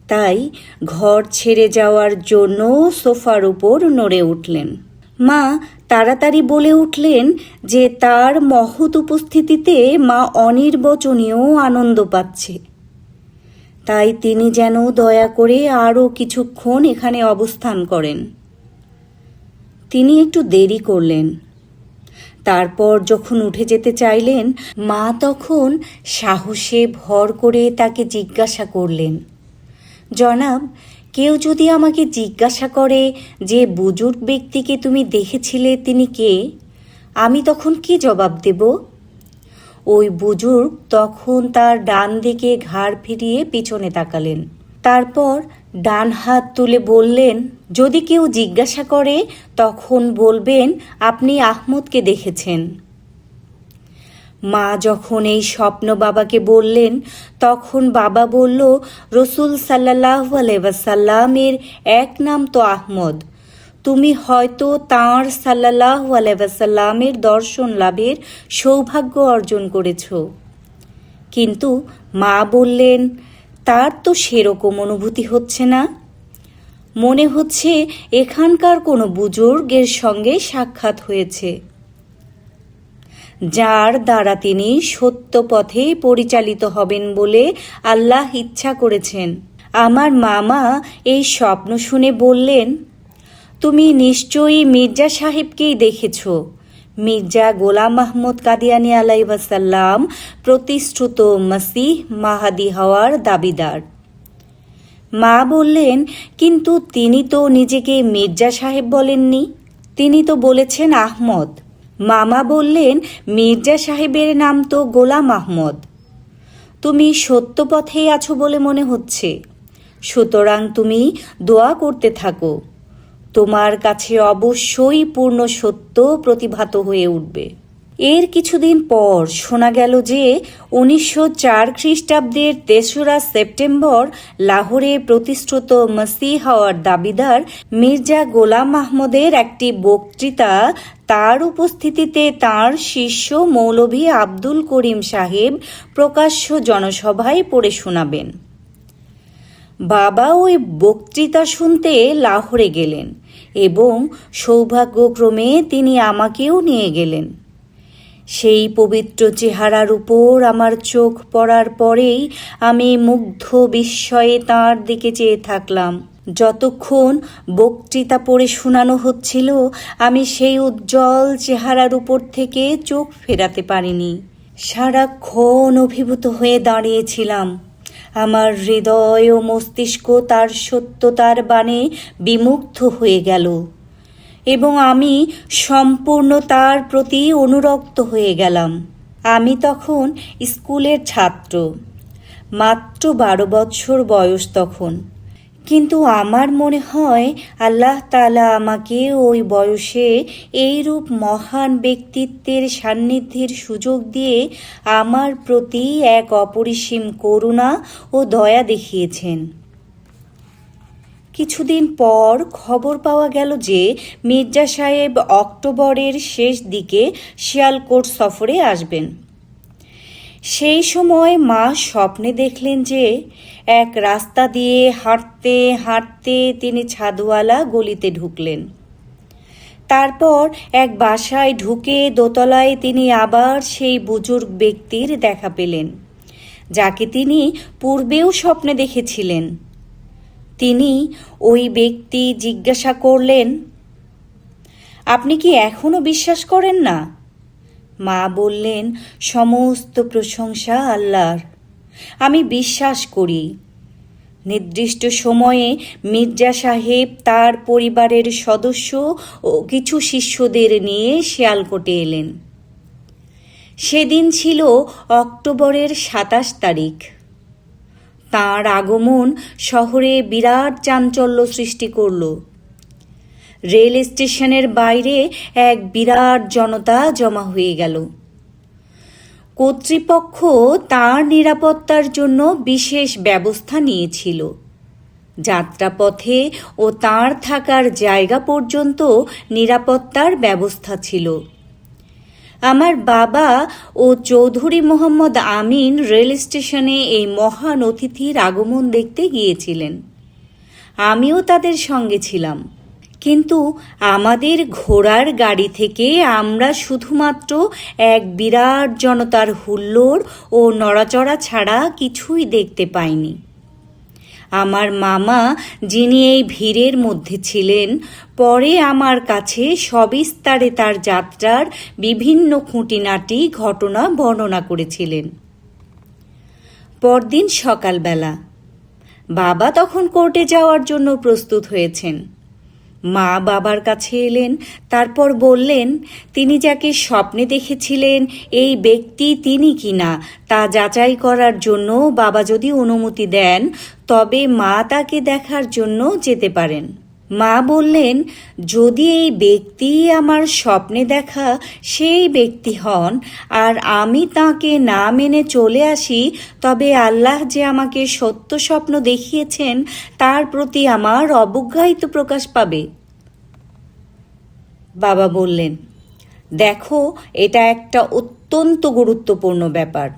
তাই ঘর ছেড়ে যাওয়ার জন্য সোফার উপর নড়ে উঠলেন। মা তাড়াতাড়ি বলে উঠলেন যে তার মহৎ উপস্থিতিতে মা অনির্বচনীয় আনন্দ পাচ্ছে, তাই তিনি যেন দয়া করে আরও কিছুক্ষণ এখানে অবস্থান করেন। তিনি একটু দেরি করলেন। তারপর যখন উঠে যেতে চাইলেন, মা তখন সাহসে ভর করে তাকে জিজ্ঞাসা করলেন, জনাব, কেউ যদি আমাকে জিজ্ঞাসা করে যে বুজুর্গ ব্যক্তিকে তুমি দেখেছিলে তিনি কে, আমি তখন কি জবাব দেব? ওই বুজুর্গ তখন তার ডান দিকে ঘাড় ফিরিয়ে পিছনে তাকালেন। তারপর ডান হাত তুলে বললেন, যদি কেউ জিজ্ঞাসা করে তখন বলবেন আপনি আহমদকে দেখেছেন। মা যখন এই স্বপ্ন বাবাকে বললেন তখন বাবা বলল, রসুল সাল্লাল্লাহু আলাইহি ওয়াসাল্লামের এক নাম তো আহমদ, তুমি হয়তো তাঁর সাল্লাল্লাহু আলাইহি ওয়াসাল্লামের দর্শন লাভের সৌভাগ্য অর্জন করেছ। কিন্তু মা বললেন, তার তো সেরকম অনুভূতি হচ্ছে না, মনে হচ্ছে এখানকার কোনো বুজুর্গের সঙ্গে সাক্ষাৎ হয়েছে, যার দ্বারা তিনি সত্য পথে পরিচালিত হবেন বলে আল্লাহ ইচ্ছা করেছেন। আমার মামা এই স্বপ্ন শুনে বললেন, তুমি নিশ্চয়ই মির্জা সাহেবকেই দেখেছ। মির্জা গোলাম আহমদ কাদিয়ানি আলাইহিস সালাম প্রতিশ্রুত মসিহ মাহাদি হওয়ার দাবিদার। মা বললেন, কিন্তু তিনি তো নিজেকে মির্জা সাহেব বলেননি, তিনি তো বলেছেন আহমদ। মামা বললেন, মির্জা সাহেবের নাম তো গোলাম আহমদ। তুমি সত্য পথেই আছো বলে মনে হচ্ছে, সুতরাং তুমি দোয়া করতে থাকো, তোমার কাছে অবশ্যই পূর্ণ সত্য প্রতিভাত হয়ে উঠবে। এর কিছুদিন পর শোনা গেল যে 1904 খ্রিস্টাব্দের 3রা সেপ্টেম্বর লাহোরে প্রতিশ্রুত মসিহ হওয়ার দাবিদার মির্জা গোলাম আহমদের একটি বক্তৃতা তার উপস্থিতিতে তার শিষ্য মৌলভী আব্দুল করিম সাহেব প্রকাশ্য জনসভায় পড়ে শোনাবেন। বাবা ওই বক্তৃতা শুনতে লাহোরে গেলেন এবং সৌভাগ্যক্রমে তিনি আমাকেও নিয়ে গেলেন। সেই পবিত্র চেহারার উপর আমার চোখ পড়ার পরেই আমি মুগ্ধ বিস্ময়ে তাঁর দিকে চেয়ে থাকলাম। যতক্ষণ বক্তৃতা পড়ে শোনানো হচ্ছিল আমি সেই উজ্জ্বল চেহারার উপর থেকে চোখ ফেরাতে পারিনি। সারাক্ষণ অভিভূত হয়ে দাঁড়িয়েছিলাম। আমার হৃদয় ও মস্তিষ্ক তার সত্যতার বাণে বিমুগ্ধ হয়ে গেল এবং আমি সম্পূর্ণ তার প্রতি অনুরক্ত হয়ে গেলাম। আমি তখন স্কুলের ছাত্র, মাত্র 12 বছর বয়স তখন। কিন্তু আমার মনে হয় আল্লাহ তাআলা আমাকে ওই বয়সে এইরূপ মহান ব্যক্তিত্বের সান্নিধ্যের সুযোগ দিয়ে আমার প্রতি এক অপরিসীম করুণা ও দয়া দেখিয়েছেন। কিছুদিন পর খবর পাওয়া গেল যে মির্জা সাহেব অক্টোবরের শেষ দিকে শিয়ালকোট সফরে আসবেন। সেই সময় মা স্বপ্নে দেখলেন যে এক রাস্তা দিয়ে হাঁটতে হাঁটতে তিনি ছাদওয়ালা গলিতে ঢুকলেন। তারপর এক বাসায় ঢুকে দোতলায় তিনি আবার সেই বুজুর্গ ব্যক্তির দেখা পেলেন, যাকে তিনি পূর্বেও স্বপ্নে দেখেছিলেন। তিনি ওই ব্যক্তি জিজ্ঞাসা করলেন, আপনি কি এখনো বিশ্বাস করেন না? মা বললেন, সমস্ত প্রশংসা আল্লাহর। আমি বিশ্বাস করি। নির্দিষ্ট সময়ে মির্জা সাহেব তার পরিবারের সদস্য ও কিছু শিষ্যদের নিয়ে শিয়ালকোটে এলেন। সেদিন ছিল অক্টোবরের 27 তারিখ। তাঁর আগমন শহরে বিরাট চাঞ্চল্য সৃষ্টি করল। রেল স্টেশনের বাইরে এক বিরাট জনতা জমা হয়ে গেল। কর্তৃপক্ষ তাঁর নিরাপত্তার জন্য বিশেষ ব্যবস্থা নিয়েছিল। যাত্রাপথে ও তাঁর থাকার জায়গা পর্যন্ত নিরাপত্তার ব্যবস্থা ছিল। আমার বাবা ও চৌধুরী মোহাম্মদ আমিন রেল স্টেশনে এই মহান অতিথির আগমন দেখতে গিয়েছিলেন। আমিও তাদের সঙ্গে ছিলাম, কিন্তু আমাদের ঘোড়ার গাড়ি থেকে আমরা শুধুমাত্র এক বিরাট জনতার হুল্লোড় ও নড়াচড়া ছাড়া কিছুই দেখতে পাইনি। আমার মামা, যিনি এই ভিড়ের মধ্যে ছিলেন, পরে আমার কাছে সবিস্তারে তার যাত্রার বিভিন্ন খুঁটিনাটি ঘটনা বর্ণনা করেছিলেন। পরদিন সকালবেলা বাবা তখন কোর্টে যাওয়ার জন্য প্রস্তুত হয়েছেন। মা বাবার কাছে এলেন, তারপর বললেন তিনি যাকে স্বপ্নে দেখেছিলেন এই ব্যক্তি তিনি কিনা তা যাচাই করার জন্য বাবা যদি অনুমতি দেন তবে মা তাকে দেখার জন্য যেতে পারেন। মা বললেন, যদি এই ব্যক্তি আমার স্বপ্নে দেখা সেই ব্যক্তি হন আর আমি তাকে না মেনে চলে আসি, তবে আল্লাহ যে আমাকে সত্য স্বপ্ন দেখিয়েছেন তার প্রতি আমার অবজ্ঞাই তো প্রকাশ পাবে। বাবা বললেন, দেখো, এটা একটা অত্যন্ত গুরুত্বপূর্ণ ব্যাপার,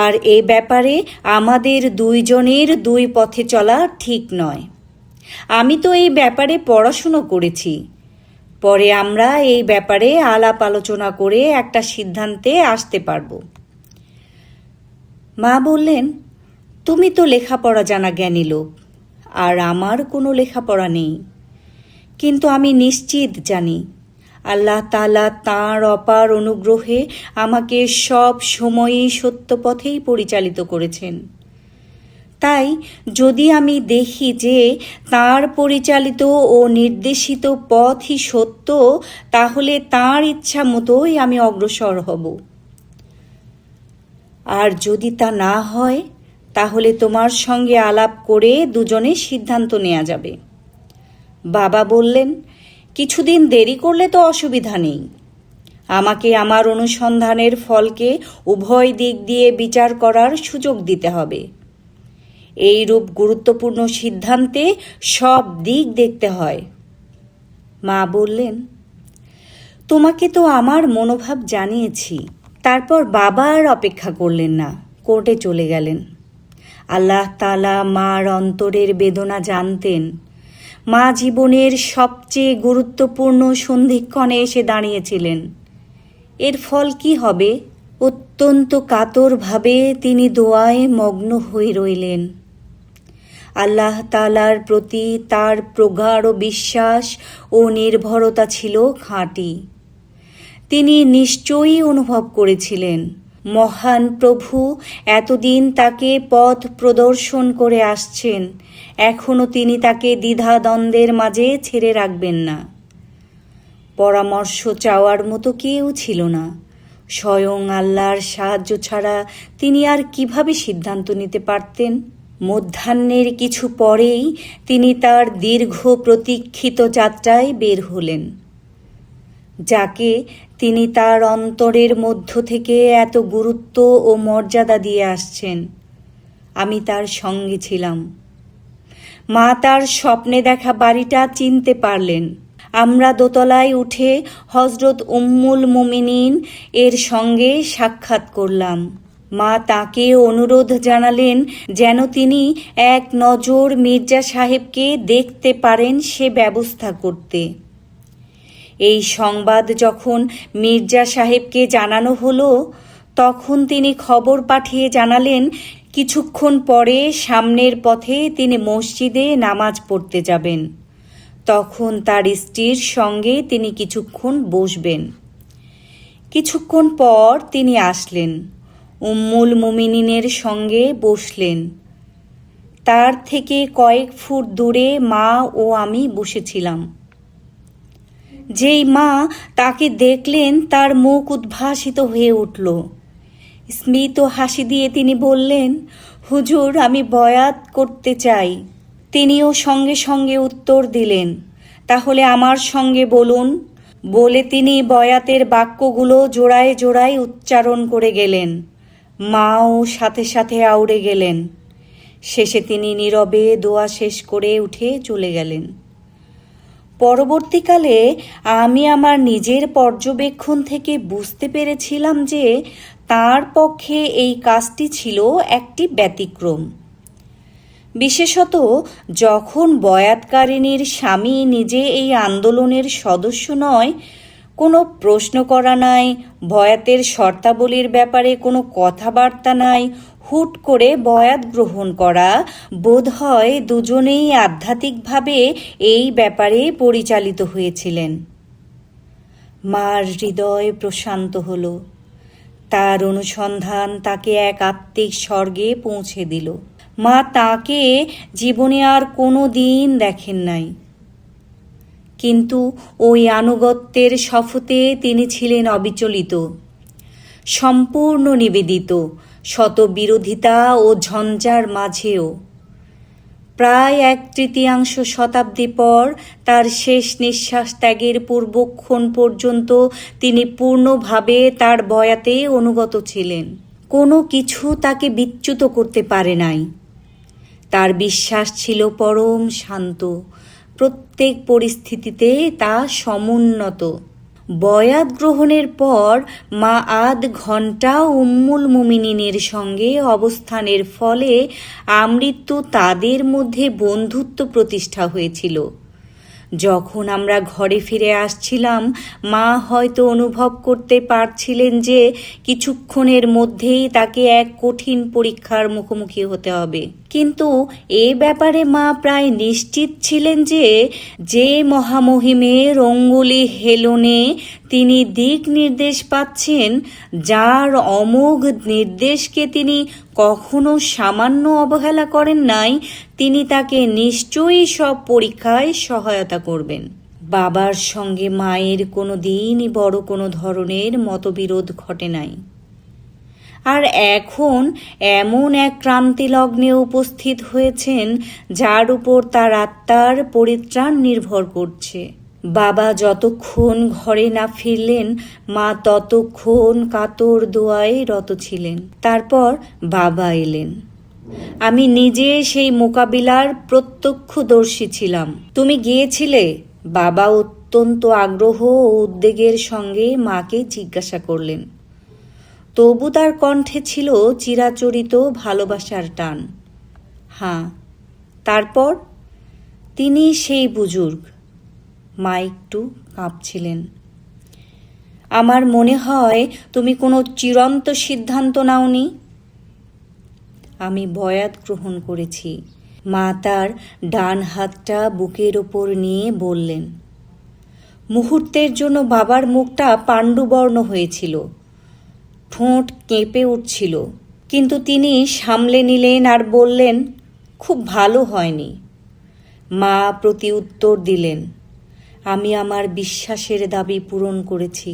আর এ ব্যাপারে আমাদের দুইজনের দুই পথে চলা ঠিক নয়। আমি তো এই ব্যাপারে পড়াশুনো করেছি, পরে আমরা এই ব্যাপারে আলাপ আলোচনা করে একটা সিদ্ধান্তে আসতে পারবো। মা বললেন, তুমি তো লেখাপড়া জানা জ্ঞানী লোক, আর আমার কোনো লেখাপড়া নেই, কিন্তু আমি নিশ্চিত জানি আল্লাহ তাআলা তাঁর অপার অনুগ্রহে আমাকে সব সময়ই সত্য পথেই পরিচালিত করেছেন। তাই যদি আমি দেখি যে তাঁর পরিচালিত ও নির্দেশিত পথই সত্য, তাহলে তাঁর ইচ্ছা মতোই আমি অগ্রসর হব। আর যদি তা না হয়, তাহলে তোমার সঙ্গে আলাপ করে দুজনে সিদ্ধান্ত নেওয়া যাবে। বাবা বললেন, কিছুদিন দেরি করলে তো অসুবিধা নেই। আমাকে আমার অনুসন্ধানের ফলকে উভয় দিক দিয়ে বিচার করার সুযোগ দিতে হবে। এইরূপ গুরুত্বপূর্ণ সিদ্ধান্তে সব দিক দেখতে হয়। মা বললেন, তোমাকে তো আমার মনোভাব জানিয়েছি। তারপর বাবা আর অপেক্ষা করলেন না, কোর্টে চলে গেলেন। আল্লাহ তাআলা মার অন্তরের বেদনা জানতেন। মা জীবনের সবচেয়ে গুরুত্বপূর্ণ সন্ধিক্ষণে এসে দাঁড়িয়েছিলেন। এর ফল কি হবে? অত্যন্ত কাতরভাবে তিনি দোয়ায় মগ্ন হয়ে রইলেন। আল্লাহ তাআলার প্রতি তার প্রগাঢ় বিশ্বাস ও নির্ভরতা ছিল খাঁটি। তিনি নিশ্চয়ই অনুভব করেছিলেন, মহান প্রভু এতদিন তাকে পথ প্রদর্শন করে আসছেন, এখনও তিনি তাকে দ্বিধাদ্বন্দ্বের মাঝে ছেড়ে রাখবেন না। পরামর্শ চাওয়ার মতো কেউ ছিল না। স্বয়ং আল্লাহর সাহায্য ছাড়া তিনি আর কিভাবে সিদ্ধান্ত নিতে পারতেন? মধ্যাহ্নের কিছু পরেই তিনি তার দীর্ঘ প্রতীক্ষিত যাত্রায় বের হলেন। যাকে তিনি তার অন্তরের মধ্য থেকে এত গুরুত্ব ও মর্যাদা দিয়ে আসছেন, আমি তার সঙ্গে ছিলাম। মা তার স্বপ্নে দেখা বাড়িটা চিনতে পারলেন। আমরা দোতলায় উঠে হজরত উম্মুল মুমিনিন এর সঙ্গে সাক্ষাৎ করলাম। মা তাকে অনুরোধ জানালেন যেন তিনি এক নজর মির্জা সাহেবকে দেখতে পারেন সে ব্যবস্থা করতে। এই সংবাদ যখন মির্জা সাহেবকে জানানো হলো, তখন তিনি খবর পাঠিয়ে জানালেন কিছুক্ষণ পরে সামনের পথে তিনি মসজিদে নামাজ পড়তে যাবেন। তখন তার স্ত্রীর সঙ্গে তিনি কিছুক্ষণ বসবেন। কিছুক্ষণ পর তিনি আসলেন, উম্মুল মুমিনিনের সঙ্গে বসলেন। তার থেকে কয়েক ফুট দূরে মা ও আমি বসেছিলাম। যেই মা তাকে দেখলেন তার মুখ উদ্ভাসিত হয়ে উঠল। স্মিত হাসি দিয়ে তিনি বললেন, হুজুর, আমি বয়াত করতে চাই। তিনিও সঙ্গে সঙ্গে উত্তর দিলেন, তাহলে আমার সঙ্গে বলুন। বলে তিনি বয়াতের বাক্যগুলো জোড়ায় জোড়ায় উচ্চারণ করে গেলেন। মাও সাথে সাথে আউড়ে গেলেন। শেষে তিনি নীরবে দোয়া শেষ করে উঠে চলে গেলেন। পরবর্তীকালে আমি আমার নিজের পর্যবেক্ষণ থেকে বুঝতে পেরেছিলাম যে তার পক্ষে এই কাজটি ছিল একটি ব্যতিক্রম। বিশেষত যখন বয়াতকারিনীর স্বামী নিজে এই আন্দোলনের সদস্য নয়, কোনো প্রশ্ন করা নাই, বয়াতের শর্তাবলীর ব্যাপারে কোনো কথাবার্তা নাই, হুট করে বয়াত গ্রহণ করা, বোধহয় দুজনেই আধ্যাত্মিকভাবে এই ব্যাপারে পরিচালিত হয়েছিলেন। মার হৃদয় প্রশান্ত হল। তার অনুসন্ধান তাকে এক আত্মিক স্বর্গে পৌঁছে দিল। মা তাকে জীবনে আর কোনো দিন দেখেন নাই, কিন্তু ওই আনুগত্যের শপথে তিনি ছিলেন অবিচলিত, সম্পূর্ণ নিবেদিত, শত বিরোধিতা ও ঝঞ্ঝার মাঝেও। প্রায় 1/3 শতাব্দী পর তার শেষ নিঃশ্বাস ত্যাগের পূর্বক্ষণ পর্যন্ত তিনি পূর্ণভাবে তার বয়াতে অনুগত ছিলেন। কোনো কিছু তাকে বিচ্যুত করতে পারে নাই। তার বিশ্বাস ছিল পরম শান্ত, প্রত্যেক পরিস্থিতিতে তা সমুন্নত। বয়াত গ্রহণের পর মা আধ ঘণ্টা উম্মুল মুমিনিনের সঙ্গে অবস্থানের ফলে আমৃত্যু তাদের মধ্যে বন্ধুত্ব প্রতিষ্ঠা হয়েছিল। যখন আমরা ঘরে ফিরে আসছিলাম, মা হয়তো অনুভব করতে পারছিলেন যে কিছুক্ষণের মধ্যেই তাকে এক কঠিন পরীক্ষার মুখোমুখি হতে হবে। কিন্তু এ ব্যাপারে মা প্রায় নিশ্চিত ছিলেন যে মহামহিমের অঙ্গুলি হেলনে তিনি দিক নির্দেশ পাচ্ছেন, যার অমোঘ নির্দেশকে তিনি কখনো সামান্য অবহেলা করেন নাই, তিনি তাকে নিশ্চয়ই সব পরীক্ষায় সহায়তা করবেন। বাবার সঙ্গে মায়ের কোনো দিনই বড় কোনো ধরনের মতবিরোধ ঘটে নাই। আর এখন এমন এক ক্রান্তি লগ্নে উপস্থিত হয়েছেন যার উপর তার আত্মার পরিত্রাণ নির্ভর করছে। বাবা যতক্ষণ ঘরে না ফিরলেন, মা ততক্ষণ কাতর দোয়ায় রত ছিলেন। তারপর বাবা এলেন। আমি নিজে সেই মোকাবিলার প্রত্যক্ষদর্শী ছিলাম। তুমি গিয়েছিলে? বাবা অত্যন্ত আগ্রহ ও উদ্বেগের সঙ্গে মাকে জিজ্ঞাসা করলেন। তবু তার কণ্ঠে ছিল চিরাচরিত ভালোবাসার টান। হ্যাঁ। তারপর? তিনি সেই বুজুর্গ। মা একটু কাঁপছিলেন। আমার মনে হয় তুমি কোনো চিরন্ত সিদ্ধান্ত নাওনি। আমি বয়াত গ্রহণ করেছি। মা তার ডান হাতটা বুকের ওপর নিয়ে বললেন। মুহূর্তের জন্য বাবার মুখটা পাণ্ডুবর্ণ হয়েছিল, ঠোঁট কেঁপে উঠছিল, কিন্তু তিনি সামলে নিলেন আর বললেন, খুব ভালো হয়নি। মা প্রতি উত্তর দিলেন, আমি আমার বিশ্বাসের দাবি পূরণ করেছি।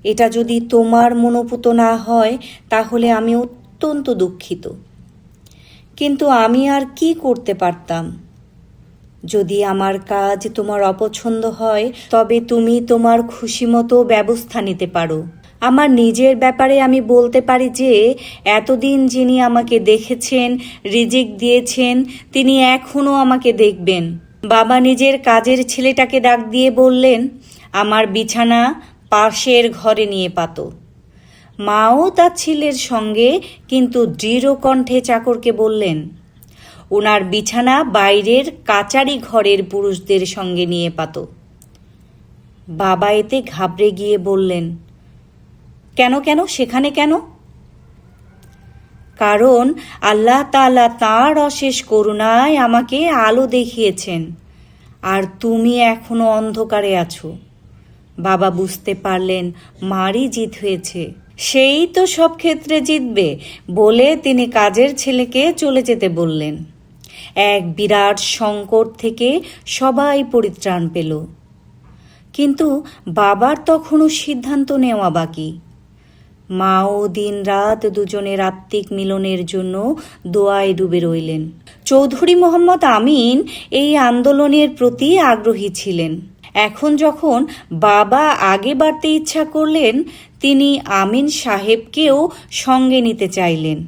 এটা যদি তোমার মনোপুত না হয় তাহলে আমি অত্যন্ত দুঃখিত। কিন্তু আমি আর কি করতে পারতাম? যদি আমার কাজ তোমার অপছন্দ হয় তবে তুমি তোমার খুশিমতো ব্যবস্থা নিতে পারো। আমার নিজের ব্যাপারে আমি বলতে পারি যে এতদিন যিনি আমাকে দেখেছেন, রিজিক দিয়েছেন, তিনি এখনও আমাকে দেখবেন। বাবা নিজের কাজের ছেলেটাকে ডাক দিয়ে বললেন, আমার বিছানা পাশের ঘরে নিয়ে পাতো। মাও তার ছেলের সঙ্গে কিন্তু দৃঢ় কণ্ঠে চাকরকে বললেন, ওনার বিছানা বাইরের কাচারি ঘরের পুরুষদের সঙ্গে নিয়ে পাতো। বাবা এতে ঘাবড়ে গিয়ে বললেন, কেন কেন সেখানে কেন? কারণ আল্লাহ তাআলা তাঁর অশেষ করুণায় আমাকে আলো দেখিয়েছেন, আর তুমি এখনো অন্ধকারে আছো। বাবা বুঝতে পারলেন মারই জিত হয়েছে, সেই তো সব ক্ষেত্রে জিতবে বলে তিনি কাজের ছেলেকে চলে যেতে বললেন। এক বিরাট সংকট থেকে সবাই পরিত্রাণ পেল। কিন্তু বাবার তখনও সিদ্ধান্ত নেওয়া বাকি। মাও দিন রাত দুজনের আত্মিক মিলনের জন্য দোয়ায় ডুবে রইলেন। চৌধুরী মোহাম্মদ আমিন এই আন্দোলনের প্রতি আগ্রহী ছিলেন। এখন যখন বাবা আগে বাড়তে ইচ্ছা করলেন, তিনি আমিন সাহেবকেও সঙ্গে নিতে চাইলেন।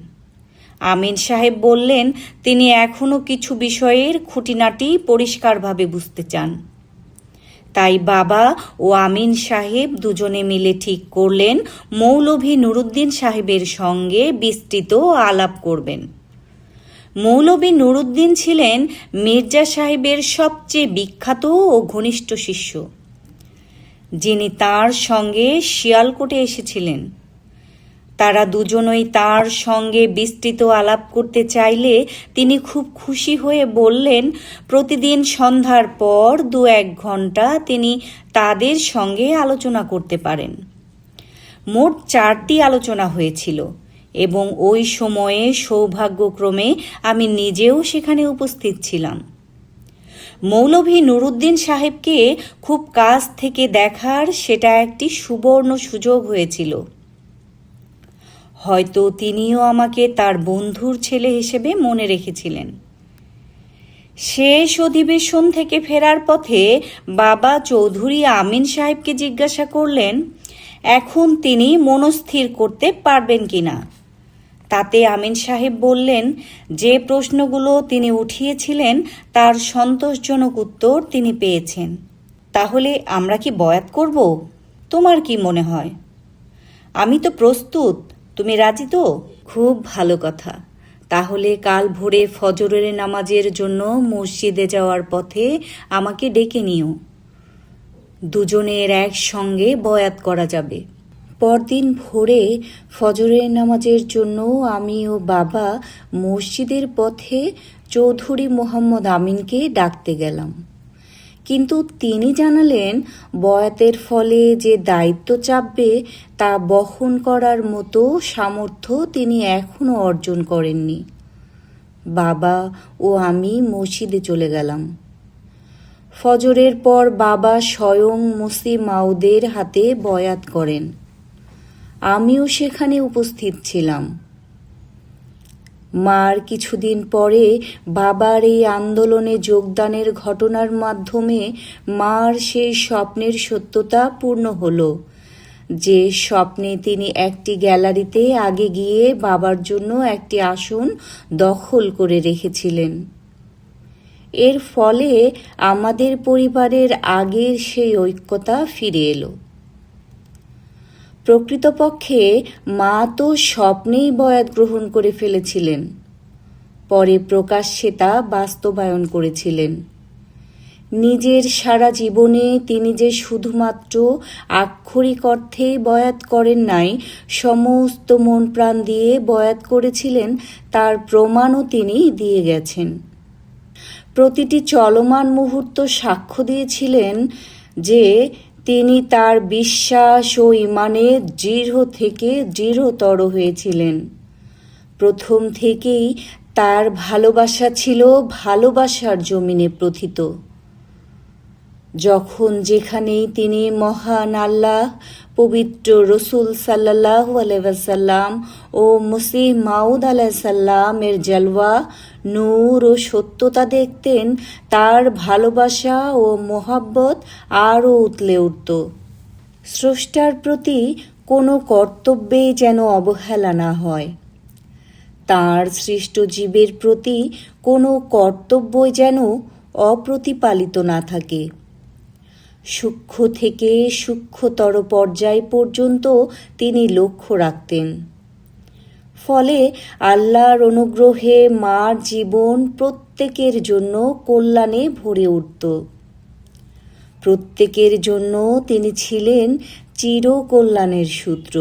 আমিন সাহেব বললেন তিনি এখনও কিছু বিষয়ের খুঁটিনাটি পরিষ্কারভাবে বুঝতে চান। তাই বাবা ও আমিন সাহেব দুজনে মিলে ঠিক করলেন মৌলভী নুরুদ্দিন সাহেবের সঙ্গে বিস্তৃত আলাপ করবেন। মৌলভী নুরুদ্দিন ছিলেন মির্জা সাহেবের সবচেয়ে বিখ্যাত ও ঘনিষ্ঠ শিষ্য, যিনি তাঁর সঙ্গে শিয়ালকোটে এসেছিলেন। তারা দুজনই তাঁর সঙ্গে বিস্তৃত আলাপ করতে চাইলে তিনি খুব খুশি হয়ে বললেন প্রতিদিন সন্ধ্যার পর 2-1 ঘন্টা তিনি তাদের সঙ্গে আলোচনা করতে পারেন। মোট 4টি আলোচনা হয়েছিল এবং ওই সময়ে সৌভাগ্যক্রমে আমি নিজেও সেখানে উপস্থিত ছিলাম। মৌলভী নুরুদ্দিন সাহেবকে খুব কাছ থেকে দেখার সেটা একটি সুবর্ণ সুযোগ হয়েছিল। হয়তো তিনিও আমাকে তার বন্ধুর ছেলে হিসেবে মনে রেখেছিলেন। শেষ অধিবেশন থেকে ফেরার পথে বাবা চৌধুরী আমিন সাহেবকে জিজ্ঞাসা করলেন এখন তিনি মনস্থির করতে পারবেন কিনা। তাতে আমিন সাহেব বললেন যে প্রশ্নগুলো তিনি উঠিয়েছিলেন তার সন্তোষজনক উত্তর তিনি পেয়েছেন। তাহলে আমরা কি বয়াত করব? তোমার কি মনে হয়? আমি তো প্রস্তুত, তুমি রাজি তো? খুব ভালো কথা। তাহলে কাল ভোরে ফজরের নামাজের জন্য মসজিদে যাওয়ার পথে আমাকে ডেকে নিও। দুজনের একসঙ্গে বয়াত করা যাবে। পরদিন ভোরে ফজরের নামাজের জন্য আমি ও বাবা মসজিদের পথে চৌধুরী মোহাম্মদ আমিনকে ডাকতে গেলাম। কিন্তু তিনি জানালেন বয়াতের ফলে যে দায়িত্ব চাপবে তা বহন করার মতো সামর্থ্য তিনি এখনও অর্জন করেননি। বাবা ও আমি মসজিদে চলে গেলাম। ফজরের পর বাবা স্বয়ং মুসি মাউদের হাতে বয়াত করেন। আমিও সেখানে উপস্থিত ছিলাম। মার কিছুদিন পরে বাবার এই আন্দোলনে যোগদানের ঘটনার মাধ্যমে মার সেই স্বপ্নের সত্যতা পূর্ণ হলো, যে স্বপ্নে তিনি একটি গ্যালারিতে আগে গিয়ে বাবার জন্য একটি আসন দখল করে রেখেছিলেন। এর ফলে আমাদের পরিবারের আগের সেই ঐক্যতা ফিরে এলো। প্রকৃতপক্ষে মা তো স্বপ্নেই বয়াত গ্রহণ করে ফেলেছিলেন, পরে প্রকাশ্যে তা বাস্তবায়ন করেছিলেন। নিজের সারা জীবনে তিনি যে শুধুমাত্র আক্ষরিক অর্থেই বয়াত করেন নাই, সমস্ত মন প্রাণ দিয়ে বয়াত করেছিলেন তার প্রমাণও তিনি দিয়ে গেছেন। প্রতিটি চলমান মুহূর্ত সাক্ষ্য দিয়েছিলেন যে তিনি তার বিশ্বাস ও ঈমানে দৃঢ় থেকে দৃঢ়তর হয়েছিলেন। প্রথম থেকেই তার ভালোবাসা ছিল ভালোবাসার জমিনে প্রথিত। যখন যেখানেই তিনি মহান আল্লাহ, পবিত্র রসুল সাল্লাল্লাহু আলাইহি ওয়াসাল্লাম ও মসিহ মাউদ আলাইহিসসালামের জলওয়া, নূর ও সত্যতা দেখতেন, তার ভালোবাসা ও মোহাব্বত আরও উতলে উঠত। স্রষ্টার প্রতি কোনো কর্তব্যে যেন অবহেলা না হয়, তাঁর সৃষ্ট জীবের প্রতি কোনো কর্তব্যই যেন অপ্রতিপালিত না থাকে। সূক্ষ্ম থেকে সূক্ষ্মতর পর্যায় পর্যন্ত তিনি লক্ষ্য রাখতেন। ফলে আল্লাহর অনুগ্রহে মার জীবন প্রত্যেকের জন্য কল্যাণে ভরে উঠত। প্রত্যেকের জন্য তিনি ছিলেন চিরকল্যাণের সূত্র।